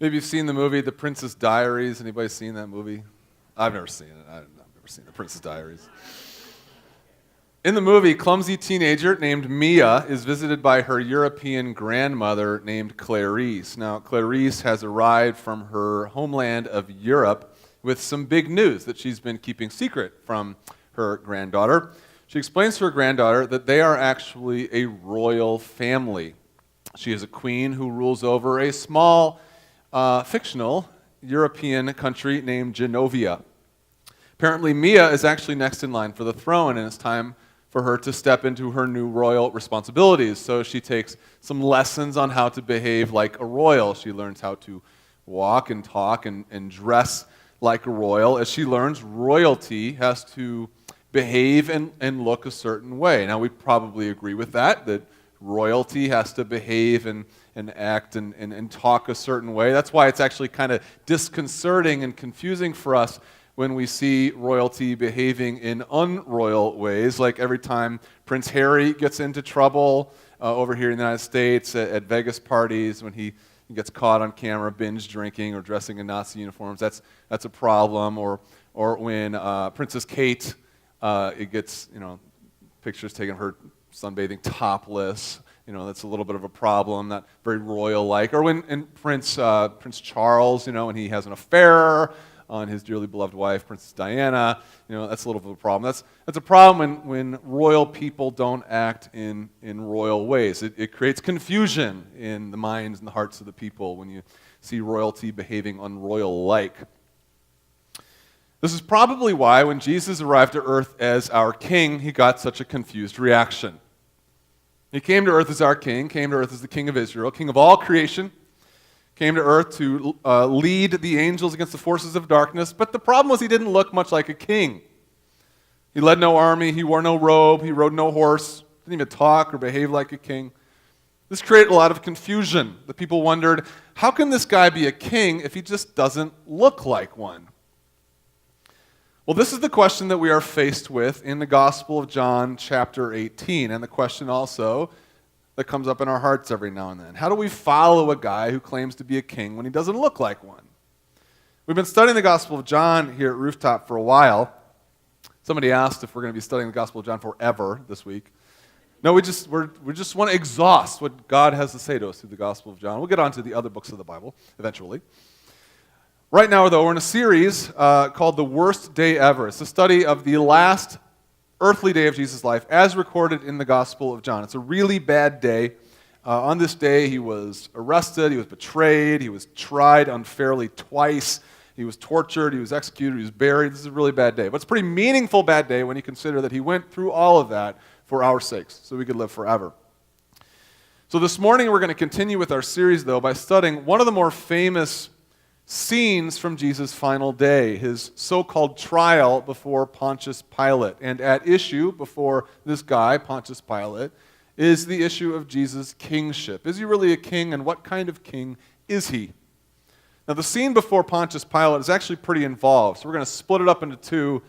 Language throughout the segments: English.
Maybe you've seen the movie The Princess Diaries. Anybody seen that movie? I've never seen it. I've never seen The Princess Diaries. In the movie, clumsy teenager named Mia is visited by her European grandmother named Clarice. Now, Clarice has arrived from her homeland of Europe with some big news that she's been keeping secret from her granddaughter. She explains to her granddaughter that they are actually a royal family. She is a queen who rules over a small, fictional European country named Genovia. Apparently, Mia is actually next in line for the throne, and it's time for her to step into her new royal responsibilities. So she takes some lessons on how to behave like a royal. She learns how to walk and talk and dress like a royal. As she learns, royalty has to behave and look a certain way. Now, we probably agree with that royalty has to behave and act and talk a certain way. That's why it's actually kind of disconcerting and confusing for us when we see royalty behaving in unroyal ways, like every time Prince Harry gets into trouble over here in the United States at Vegas parties, when he gets caught on camera binge drinking or dressing in Nazi uniforms, that's a problem. Or when Princess Kate it gets pictures taken of her sunbathing topless. That's a little bit of a problem, not very royal-like. Or when Prince Charles, when he has an affair on his dearly beloved wife, Princess Diana, that's a little bit of a problem. That's a problem when royal people don't act in royal ways. It creates confusion in the minds and the hearts of the people when you see royalty behaving unroyal-like. This is probably why when Jesus arrived to earth as our king, he got such a confused reaction. He came to earth as our king, came to earth as the king of Israel, king of all creation, came to earth to lead the angels against the forces of darkness. But the problem was he didn't look much like a king. He led no army, he wore no robe, he rode no horse, didn't even talk or behave like a king. This created a lot of confusion. The people wondered, how can this guy be a king if he just doesn't look like one? Well, this is the question that we are faced with in the Gospel of John, chapter 18, and the question also that comes up in our hearts every now and then. How do we follow a guy who claims to be a king when he doesn't look like one? We've been studying the Gospel of John here at Rooftop for a while. Somebody asked if we're going to be studying the Gospel of John forever this week. No, we just want to exhaust what God has to say to us through the Gospel of John. We'll get on to the other books of the Bible eventually. Right now, though, we're in a series called The Worst Day Ever. It's a study of the last earthly day of Jesus' life as recorded in the Gospel of John. It's a really bad day. On this day, he was arrested, he was betrayed, he was tried unfairly twice, he was tortured, he was executed, he was buried. This is a really bad day. But it's a pretty meaningful bad day when you consider that he went through all of that for our sakes, so we could live forever. So this morning, we're going to continue with our series, though, by studying one of the more famous scenes from Jesus' final day, his so-called trial before Pontius Pilate. And at issue before this guy, Pontius Pilate, is the issue of Jesus' kingship. Is he really a king, and what kind of king is he? Now, the scene before Pontius Pilate is actually pretty involved, so we're going to split it up into two.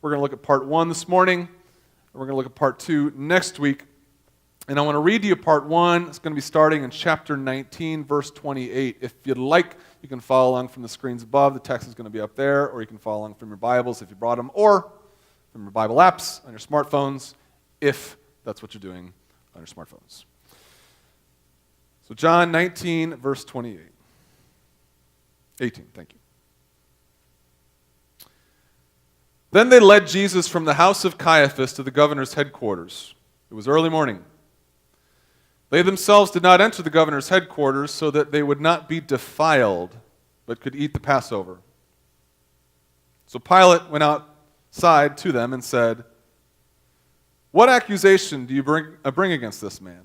We're going to look at part 1 this morning, and we're going to look at part 2 next week. And I want to read to you part 1. It's going to be starting in chapter 19, verse 28. If you'd like, you can follow along from the screens above. The text is going to be up there, or you can follow along from your Bibles if you brought them, or from your Bible apps on your smartphones, if that's what you're doing on your smartphones. So John 19, verse 28. 18, thank you. Then they led Jesus from the house of Caiaphas to the governor's headquarters. It was early morning. They themselves did not enter the governor's headquarters so that they would not be defiled, but could eat the Passover. So Pilate went outside to them and said, "What accusation do you bring against this man?"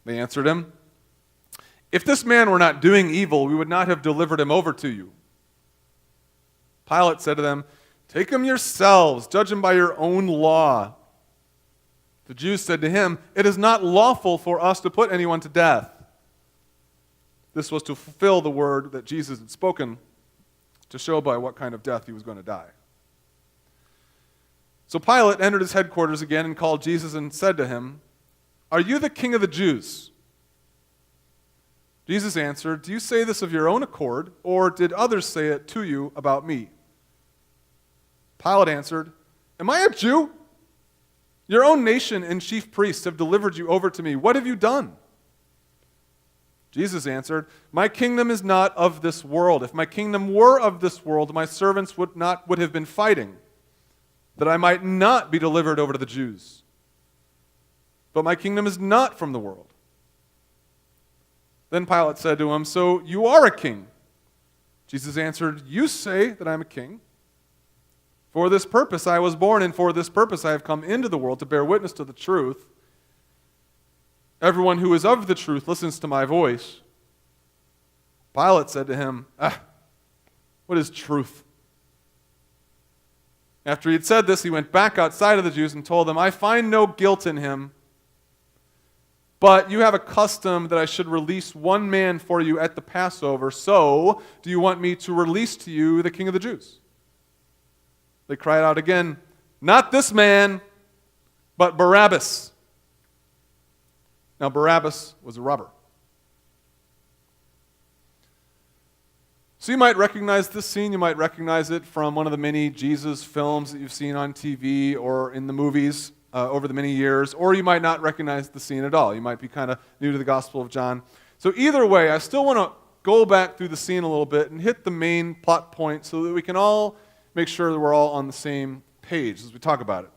They answered him, "If this man were not doing evil, we would not have delivered him over to you." Pilate said to them, "Take him yourselves, judge him by your own law." The Jews said to him, "It is not lawful for us to put anyone to death." This was to fulfill the word that Jesus had spoken to show by what kind of death he was going to die. So Pilate entered his headquarters again and called Jesus and said to him, "Are you the king of the Jews?" Jesus answered, "Do you say this of your own accord, or did others say it to you about me?" Pilate answered, "Am I a Jew? Your own nation and chief priests have delivered you over to me. What have you done?" Jesus answered, "My kingdom is not of this world. If my kingdom were of this world, my servants would have been fighting, that I might not be delivered over to the Jews. But my kingdom is not from the world." Then Pilate said to him, "So you are a king?" Jesus answered, "You say that I am a king. For this purpose I was born, and for this purpose I have come into the world, to bear witness to the truth. Everyone who is of the truth listens to my voice." Pilate said to him, "What is truth?" After he had said this, he went back outside of the Jews and told them, "I find no guilt in him. But you have a custom that I should release one man for you at the Passover. So, do you want me to release to you the King of the Jews?" They cried out again, "Not this man, but Barabbas." Now, Barabbas was a robber. So you might recognize this scene. You might recognize it from one of the many Jesus films that you've seen on TV or in the movies over the many years, or you might not recognize the scene at all. You might be kind of new to the Gospel of John. So either way, I still want to go back through the scene a little bit and hit the main plot point so that we can all make sure that we're all on the same page as we talk about it.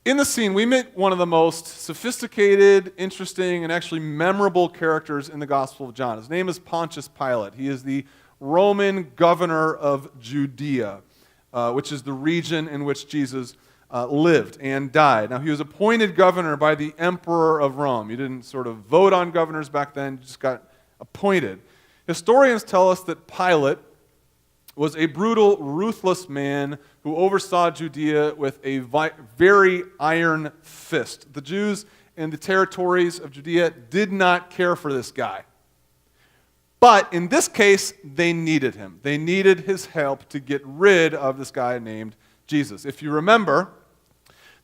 In the scene, we meet one of the most sophisticated, interesting, and actually memorable characters in the Gospel of John. His name is Pontius Pilate. He is the Roman governor of Judea, which is the region in which Jesus lived and died. Now, he was appointed governor by the emperor of Rome. You didn't sort of vote on governors back then, you just got appointed. Historians tell us that Pilate was a brutal, ruthless man who oversaw Judea with a very iron fist. The Jews in the territories of Judea did not care for this guy. But in this case, they needed him. They needed his help to get rid of this guy named Jesus. If you remember,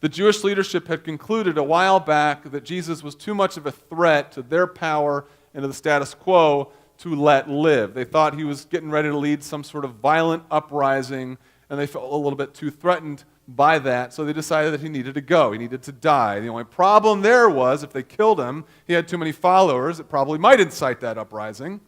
the Jewish leadership had concluded a while back that Jesus was too much of a threat to their power and to the status quo to let live. They thought he was getting ready to lead some sort of violent uprising, and they felt a little bit too threatened by that, so they decided that he needed to go. He needed to die. The only problem there was if they killed him, he had too many followers. It probably might incite that uprising.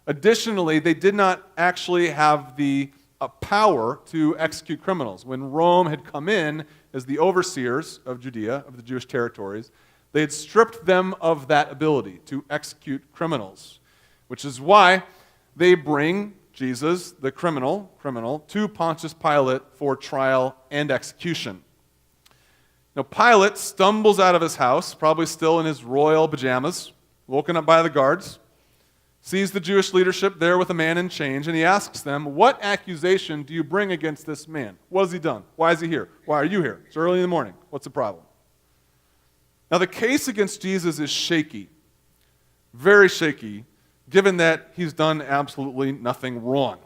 Additionally, they did not actually have the power to execute criminals. When Rome had come in as the overseers of Judea, of the Jewish territories, they had stripped them of that ability to execute criminals, which is why they bring Jesus, the criminal, to Pontius Pilate for trial and execution. Now, Pilate stumbles out of his house, probably still in his royal pajamas, woken up by the guards, sees the Jewish leadership there with a man in chains, and he asks them, "What accusation do you bring against this man? What has he done? Why is he here? Why are you here? It's early in the morning. What's the problem?" Now, the case against Jesus is shaky, very shaky, given that he's done absolutely nothing wrong.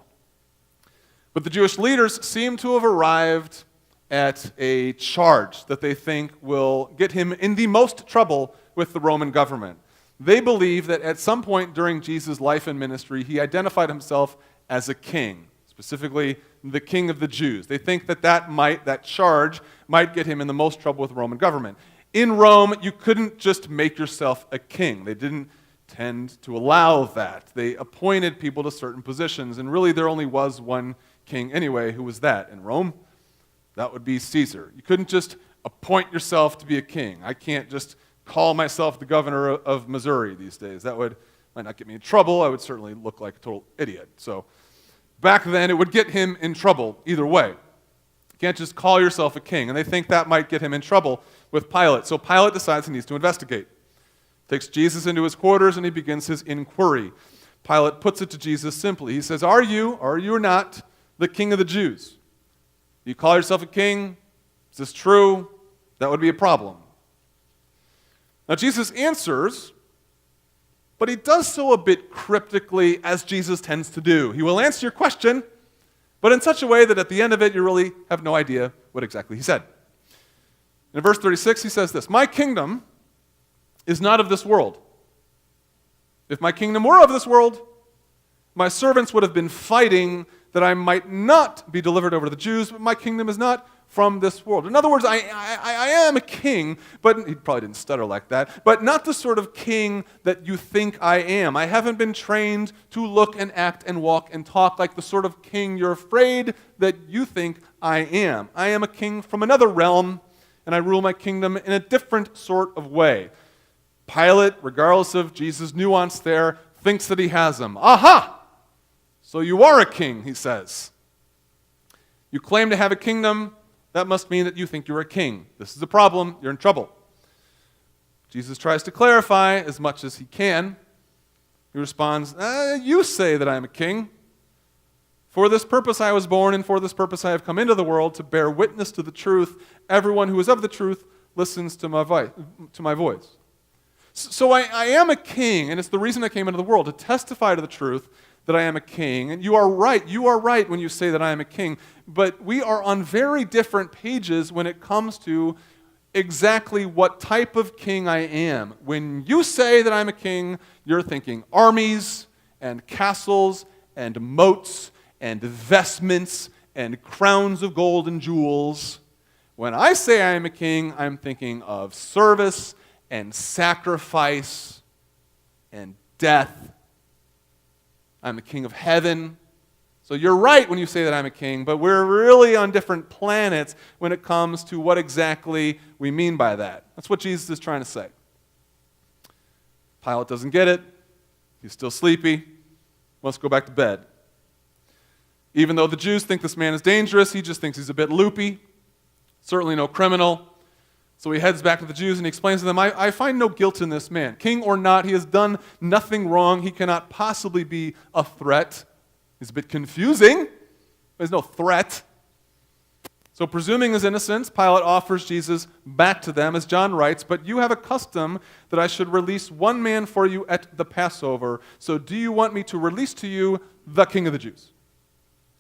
But the Jewish leaders seem to have arrived at a charge that they think will get him in the most trouble with the Roman government. They believe that at some point during Jesus' life and ministry, he identified himself as a king, specifically the king of the Jews. They think that charge might get him in the most trouble with the Roman government. In Rome, you couldn't just make yourself a king. They didn't tend to allow that. They appointed people to certain positions, and really there only was one king anyway. Who was that? In Rome, that would be Caesar. You couldn't just appoint yourself to be a king. I can't just call myself the governor of Missouri these days. That might not get me in trouble. I would certainly look like a total idiot. So back then, it would get him in trouble either way. You can't just call yourself a king. And they think that might get him in trouble with Pilate. So Pilate decides he needs to investigate. Takes Jesus into his quarters and he begins his inquiry. Pilate puts it to Jesus simply. He says, are you or not the king of the Jews? Do you call yourself a king? Is this true? That would be a problem. Now Jesus answers, but he does so a bit cryptically, as Jesus tends to do. He will answer your question, but in such a way that at the end of it you really have no idea what exactly he said. In verse 36 he says this, "My kingdom is not of this world. If my kingdom were of this world, my servants would have been fighting that I might not be delivered over to the Jews, but my kingdom is not from this world. In other words, I am a king, but he probably didn't stutter like that, but not the sort of king that you think I am. I haven't been trained to look and act and walk and talk like the sort of king you're afraid that you think I am. I am a king from another realm, and I rule my kingdom in a different sort of way. Pilate, regardless of Jesus' nuance there, thinks that he has him. Aha! So you are a king, he says. You claim to have a kingdom. That must mean that you think you're a king. This is a problem. You're in trouble. Jesus tries to clarify as much as he can. He responds, you say that I am a king. For this purpose I was born, and for this purpose I have come into the world, to bear witness to the truth. Everyone who is of the truth listens to my voice. So I am a king, and it's the reason I came into the world, to testify to the truth that I am a king. And you are right when you say that I am a king, but we are on very different pages when it comes to exactly what type of king I am. When you say that I'm a king, you're thinking armies and castles and moats and vestments and crowns of gold and jewels. When I say I am a king, I'm thinking of service and sacrifice and death. I'm the king of heaven. So you're right when you say that I'm a king, but we're really on different planets when it comes to what exactly we mean by that. That's what Jesus is trying to say. Pilate doesn't get it. He's still sleepy. Wants to go back to bed. Even though the Jews think this man is dangerous, he just thinks he's a bit loopy. Certainly no criminal. So he heads back to the Jews and he explains to them, I find no guilt in this man. King or not, he has done nothing wrong. He cannot possibly be a threat. He's a bit confusing. There's no threat. So presuming his innocence, Pilate offers Jesus back to them, as John writes, but you have a custom that I should release one man for you at the Passover. So do you want me to release to you the King of the Jews?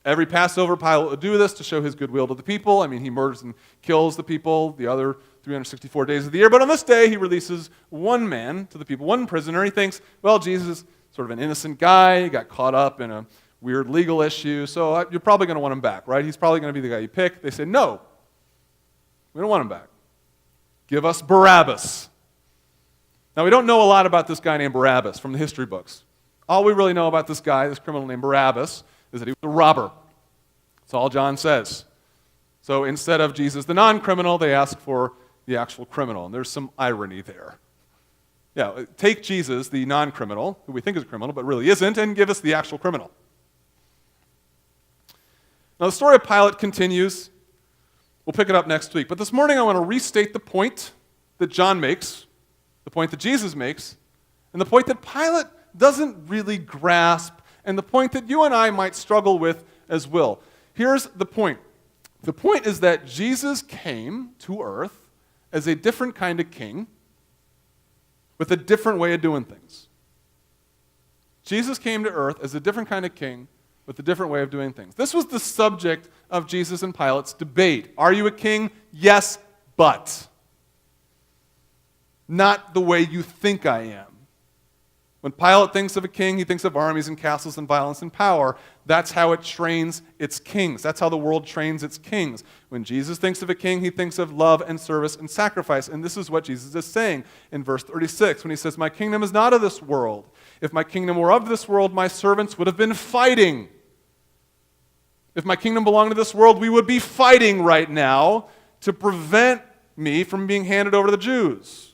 Every Passover, Pilate would do this to show his goodwill to the people. I mean, he murders and kills the people the other 364 days of the year. But on this day, he releases one man to the people, one prisoner. He thinks, well, Jesus is sort of an innocent guy. He got caught up in a weird legal issue, so you're probably going to want him back, right? He's probably going to be the guy you pick. They say, no, we don't want him back. Give us Barabbas. Now, we don't know a lot about this guy named Barabbas from the history books. All we really know about this guy, this criminal named Barabbas, is that he was a robber. That's all John says. So instead of Jesus, the non-criminal, they ask for the actual criminal, and there's some irony there. Yeah, take Jesus, the non-criminal, who we think is a criminal, but really isn't, and give us the actual criminal. Now, the story of Pilate continues. We'll pick it up next week. But this morning, I want to restate the point that John makes, the point that Jesus makes, and the point that Pilate doesn't really grasp, and the point that you and I might struggle with as well. Here's the point. The point is that Jesus came to earth as a different kind of king with a different way of doing things. Jesus came to earth as a different kind of king with a different way of doing things. This was the subject of Jesus and Pilate's debate. Are you a king? Yes, but not the way you think I am. When Pilate thinks of a king, he thinks of armies and castles and violence and power. That's how it trains its kings. That's how the world trains its kings. When Jesus thinks of a king, he thinks of love and service and sacrifice. And this is what Jesus is saying in verse 36 when he says, my kingdom is not of this world. If my kingdom were of this world, my servants would have been fighting. If my kingdom belonged to this world, we would be fighting right now to prevent me from being handed over to the Jews.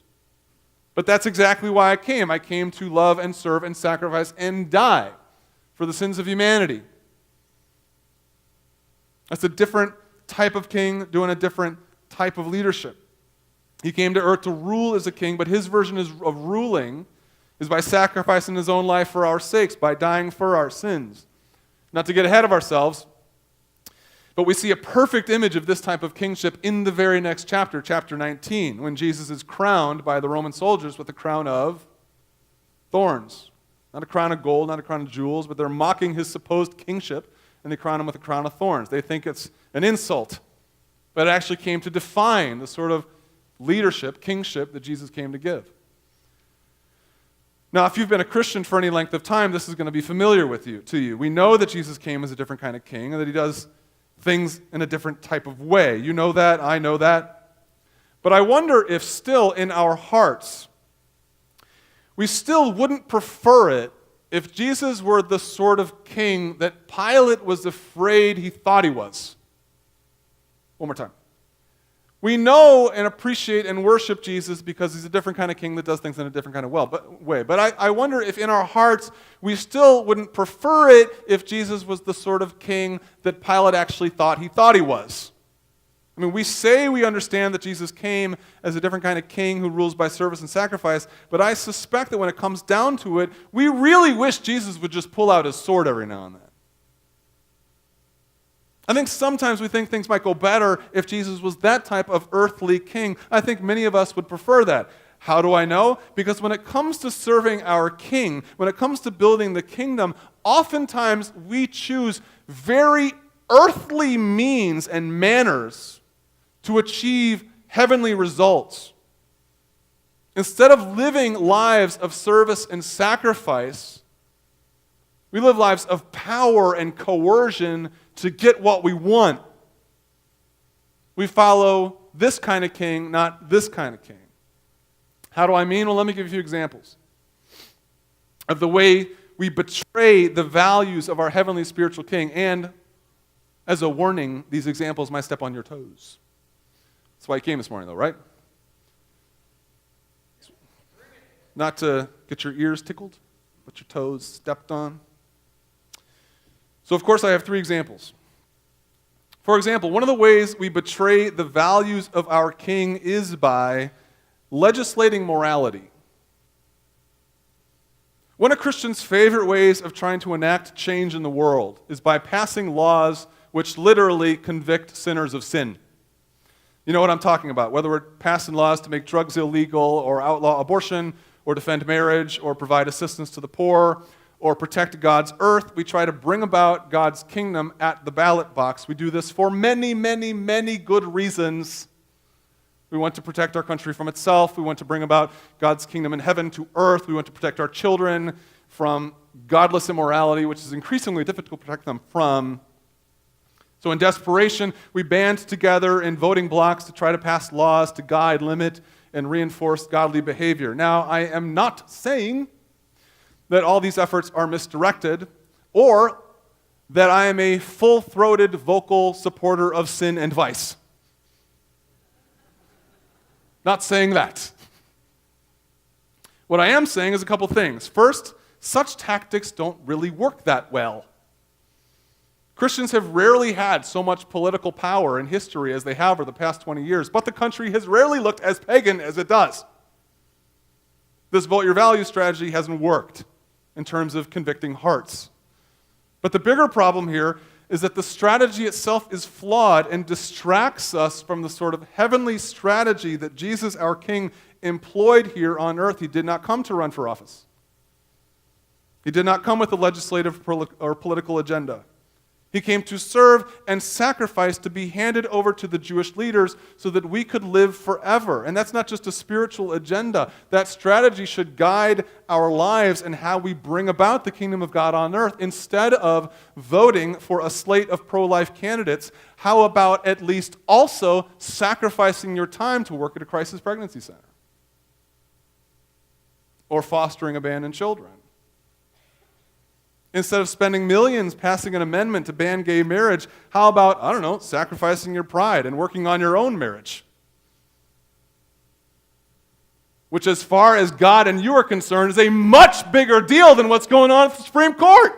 But that's exactly why I came. I came to love and serve and sacrifice and die for the sins of humanity. That's a different type of king doing a different type of leadership. He came to earth to rule as a king, but his version of ruling is by sacrificing his own life for our sakes, by dying for our sins. Not to get ahead of ourselves, but we see a perfect image of this type of kingship in the very next chapter, chapter 19, when Jesus is crowned by the Roman soldiers with a crown of thorns. Not a crown of gold, not a crown of jewels, but they're mocking his supposed kingship, and they crown him with a crown of thorns. They think it's an insult, but it actually came to define the sort of leadership, kingship that Jesus came to give. Now, if you've been a Christian for any length of time, this is going to be familiar to you. We know that Jesus came as a different kind of king and that he does things in a different type of way. You know that, I know that. But I wonder if still in our hearts, we still wouldn't prefer it if Jesus were the sort of king that Pilate was afraid he thought he was. One more time. We know and appreciate and worship Jesus because he's a different kind of king that does things in a different kind of way. But I wonder if in our hearts we still wouldn't prefer it if Jesus was the sort of king that Pilate actually thought he was. I mean, we say we understand that Jesus came as a different kind of king who rules by service and sacrifice, but I suspect that when it comes down to it, we really wish Jesus would just pull out his sword every now and then. I think sometimes we think things might go better if Jesus was that type of earthly king. I think many of us would prefer that. How do I know? Because when it comes to serving our king, when it comes to building the kingdom, oftentimes we choose very earthly means and manners to achieve heavenly results. Instead of living lives of service and sacrifice, we live lives of power and coercion to get what we want. We follow this kind of king, not this kind of king. How do I mean? Well, let me give you a few examples of the way we betray the values of our heavenly spiritual king. And as a warning, these examples might step on your toes. That's why you came this morning, though, right? Not to get your ears tickled, but your toes stepped on. So, of course, I have 3 examples. For example, one of the ways we betray the values of our king is by legislating morality. One of Christians' favorite ways of trying to enact change in the world is by passing laws which literally convict sinners of sin. You know what I'm talking about, whether we're passing laws to make drugs illegal or outlaw abortion or defend marriage or provide assistance to the poor or protect God's earth. We try to bring about God's kingdom at the ballot box. We do this for many, many, many good reasons. We want to protect our country from itself. We want to bring about God's kingdom in heaven to earth. We want to protect our children from godless immorality, which is increasingly difficult to protect them from. So in desperation, we band together in voting blocks to try to pass laws to guide, limit, and reinforce godly behavior. Now, I am not saying that all these efforts are misdirected, or that I am a full-throated, vocal supporter of sin and vice. Not saying that. What I am saying is a couple things. First, such tactics don't really work that well. Christians have rarely had so much political power in history as they have over the past 20 years, but the country has rarely looked as pagan as it does. This vote your values strategy hasn't worked in terms of convicting hearts. But the bigger problem here is that the strategy itself is flawed and distracts us from the sort of heavenly strategy that Jesus, our King, employed here on earth. He did not come to run for office. He did not come with a legislative or political agenda. He came to serve and sacrifice to be handed over to the Jewish leaders so that we could live forever. And that's not just a spiritual agenda. That strategy should guide our lives and how we bring about the kingdom of God on earth. Instead of voting for a slate of pro-life candidates, how about at least also sacrificing your time to work at a crisis pregnancy center? Or fostering abandoned children? Instead of spending millions passing an amendment to ban gay marriage, how about, I don't know, sacrificing your pride and working on your own marriage? Which, as far as God and you are concerned, is a much bigger deal than what's going on at the Supreme Court.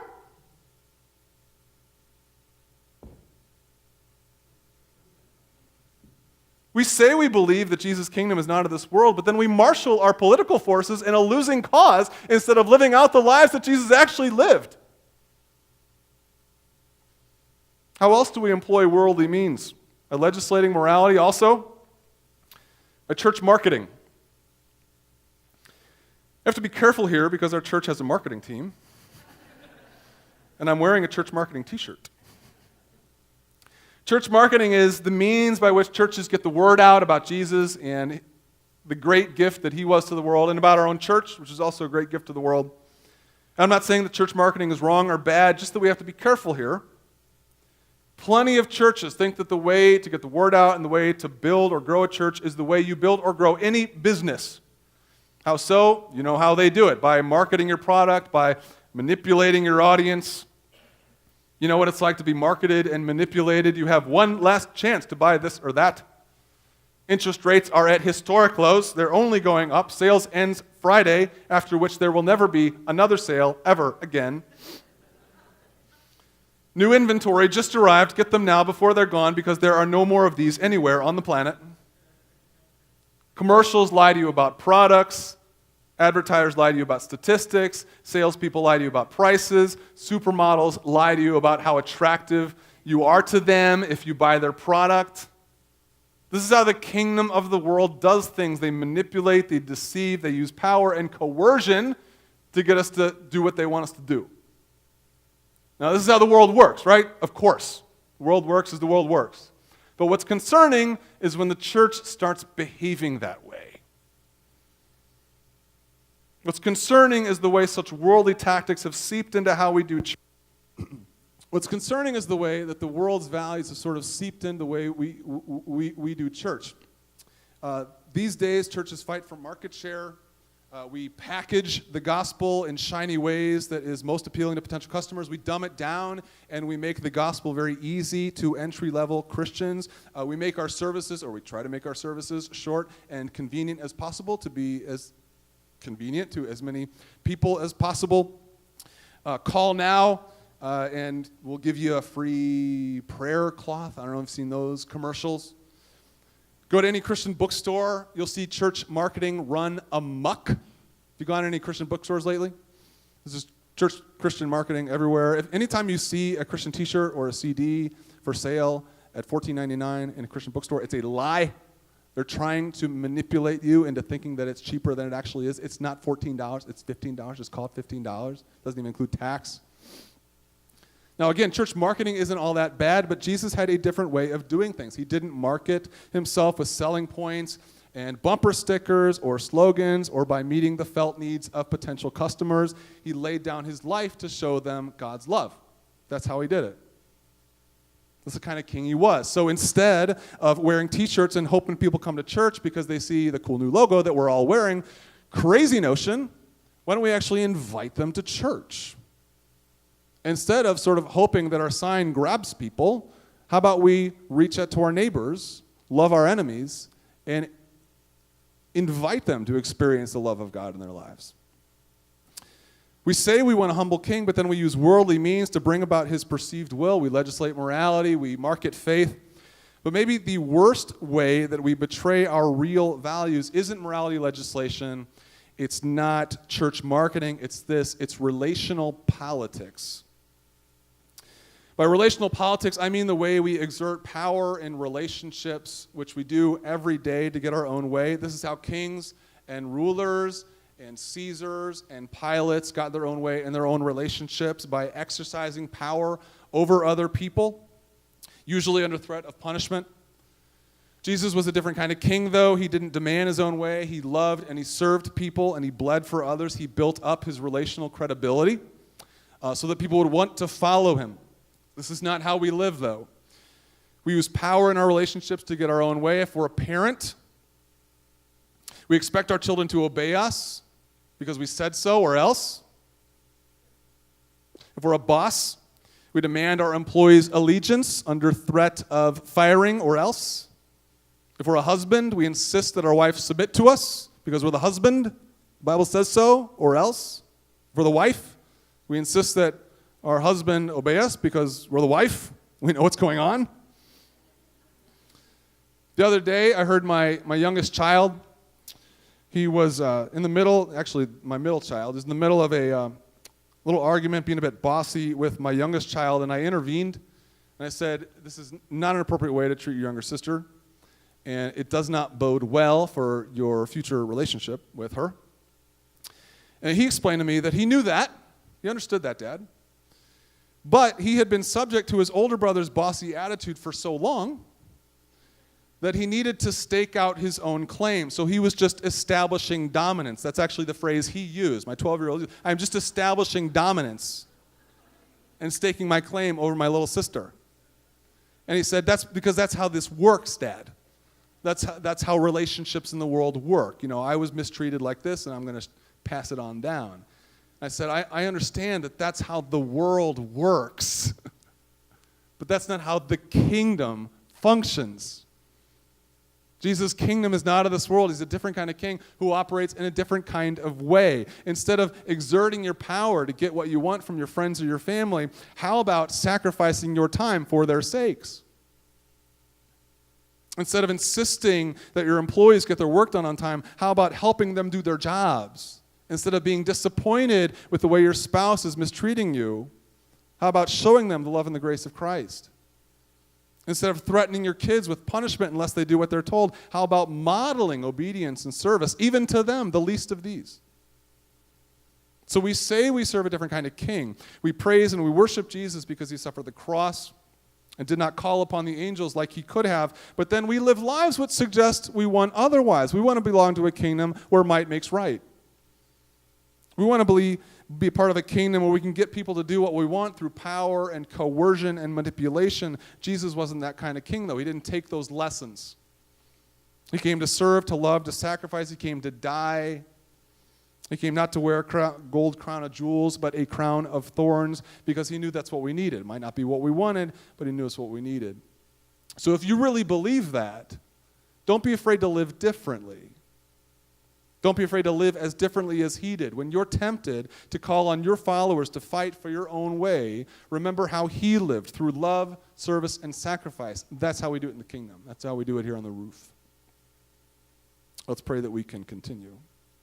We say we believe that Jesus' kingdom is not of this world, but then we marshal our political forces in a losing cause instead of living out the lives that Jesus actually lived. How else do we employ worldly means? By legislating morality also? By church marketing. I have to be careful here because our church has a marketing team. And I'm wearing a church marketing t-shirt. Church marketing is the means by which churches get the word out about Jesus and the great gift that he was to the world, and about our own church, which is also a great gift to the world. I'm not saying that church marketing is wrong or bad, just that we have to be careful here. Plenty of churches think that the way to get the word out and the way to build or grow a church is the way you build or grow any business. How so? You know how they do it, by marketing your product, by manipulating your audience. You know what it's like to be marketed and manipulated. You have one last chance to buy this or that. Interest rates are at historic lows. They're only going up. Sales ends Friday, after which there will never be another sale ever again. New inventory just arrived. Get them now before they're gone, because there are no more of these anywhere on the planet. Commercials lie to you about products. Advertisers lie to you about statistics. Salespeople lie to you about prices. Supermodels lie to you about how attractive you are to them if you buy their product. This is how the kingdom of the world does things. They manipulate, they deceive, they use power and coercion to get us to do what they want us to do. Now, this is how the world works, right? Of course. The world works as the world works. But what's concerning is when the church starts behaving that way. What's concerning is the way such worldly tactics have seeped into how we do church. What's concerning is the way that the world's values have sort of seeped into the way we do church. These days, churches fight for market share. We package the gospel in shiny ways that is most appealing to potential customers. We dumb it down, and we make the gospel very easy to entry-level Christians. We make our services, or we try to make our services, short and convenient as possible to be as convenient to as many people as possible. Call now. And we'll give you a free prayer cloth. I don't know if you've seen those commercials. Go to any Christian bookstore. You'll see church marketing run amok. Have you gone to any Christian bookstores lately? This is church Christian marketing everywhere. Anytime you see a Christian t-shirt or a CD for sale at $14.99 in a Christian bookstore, it's a lie. They're trying to manipulate you into thinking that it's cheaper than it actually is. It's not $14. It's $15. Just call it $15. Doesn't even include tax. Now, again, church marketing isn't all that bad, but Jesus had a different way of doing things. He didn't market himself with selling points and bumper stickers or slogans or by meeting the felt needs of potential customers. He laid down his life to show them God's love. That's how he did it. That's the kind of king he was. So instead of wearing t-shirts and hoping people come to church because they see the cool new logo that we're all wearing, crazy notion, why don't we actually invite them to church? Instead of sort of hoping that our sign grabs people, how about we reach out to our neighbors, love our enemies, and invite them to experience the love of God in their lives? We say we want a humble king, but then we use worldly means to bring about his perceived will. We legislate morality, we market faith. But maybe the worst way that we betray our real values isn't morality legislation, it's not church marketing, it's relational politics. By relational politics, I mean the way we exert power in relationships, which we do every day to get our own way. This is how kings and rulers and Caesars and Pilates got their own way in their own relationships, by exercising power over other people, usually under threat of punishment. Jesus was a different kind of king, though. He didn't demand his own way. He loved and he served people and he bled for others. He built up his relational credibility so that people would want to follow him. This is not how we live, though. We use power in our relationships to get our own way. If we're a parent, we expect our children to obey us because we said so or else. If we're a boss, we demand our employees' allegiance under threat of firing or else. If we're a husband, we insist that our wives submit to us because we're the husband. The Bible says so or else. If we're the wife, we insist that our husband obey us because we're the wife. We know what's going on. The other day, I heard my youngest child. He was in the middle, actually my middle child, is in the middle of a little argument, being a bit bossy with my youngest child, and I intervened, and I said, this is not an appropriate way to treat your younger sister, and it does not bode well for your future relationship with her. And he explained to me that he knew that. He understood that, Dad. But he had been subject to his older brother's bossy attitude for so long that he needed to stake out his own claim. So he was just establishing dominance. That's actually the phrase he used. My 12-year-old, I'm just establishing dominance and staking my claim over my little sister. And he said, that's because that's how this works, Dad. That's how relationships in the world work. You know, I was mistreated like this, and I'm going to pass it on down. I said, I understand that that's how the world works. But that's not how the kingdom functions. Jesus' kingdom is not of this world. He's a different kind of king who operates in a different kind of way. Instead of exerting your power to get what you want from your friends or your family, how about sacrificing your time for their sakes? Instead of insisting that your employees get their work done on time, how about helping them do their jobs? Instead of being disappointed with the way your spouse is mistreating you, how about showing them the love and the grace of Christ? Instead of threatening your kids with punishment unless they do what they're told, how about modeling obedience and service, even to them, the least of these? So we say we serve a different kind of king. We praise and we worship Jesus because he suffered the cross and did not call upon the angels like he could have, but then we live lives which suggest we want otherwise. We want to belong to a kingdom where might makes right. We want to be a part of a kingdom where we can get people to do what we want through power and coercion and manipulation. Jesus wasn't that kind of king, though. He didn't take those lessons. He came to serve, to love, to sacrifice. He came to die. He came not to wear a gold crown of jewels, but a crown of thorns, because he knew that's what we needed. It might not be what we wanted, but he knew it's what we needed. So if you really believe that, don't be afraid to live differently. Don't be afraid to live as differently as he did. When you're tempted to call on your followers to fight for your own way, remember how he lived through love, service, and sacrifice. That's how we do it in the kingdom. That's how we do it here on the roof. Let's pray that we can continue.